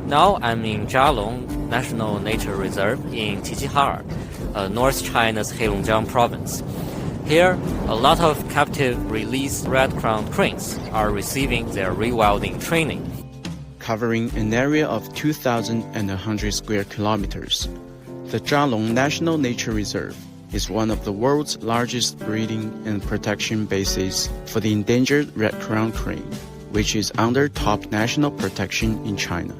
Now I'm in Zhalong National Nature Reserve in Qiqihar, North China's Heilongjiang province. Here, a lot of captive release red-crowned cranes are receiving their rewilding training. Covering an area of 2,100 square kilometers, the Zhalong National Nature Reserve is one of the world's largest breeding and protection bases for the endangered red-crowned crane, which is under top national protection in China.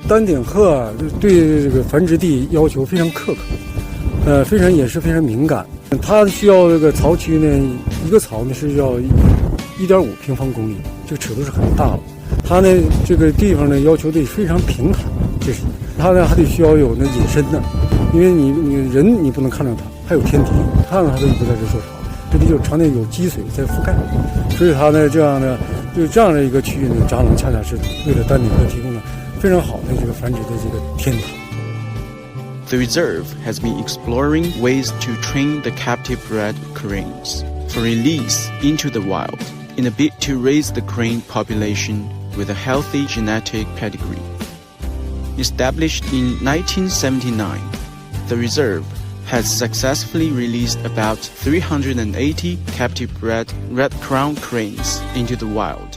丹顶鹤对这个繁殖地要求非常苛刻，也是非常敏感。它需要这个槽区呢，一个槽呢是要1.5平方公里，这个尺度是很大的。它呢这个地方呢要求得非常平坦，这是它呢还得需要有那隐身的，因为你人你不能看到它，还有天敌，看到它都不在这受潮。这里就常年有积水在覆盖，所以它呢这样的就这样的一个区域呢，扎龙恰恰是为了丹顶鹤提供了非常好的这个繁殖的这个天堂。The reserve has been exploring ways to train the captive bred cranes for release into the wild in a bid to raise the crane population with a healthy genetic pedigree. Established in 1979, the reserve has successfully released about 380 captive bred red-crowned cranes into the wild.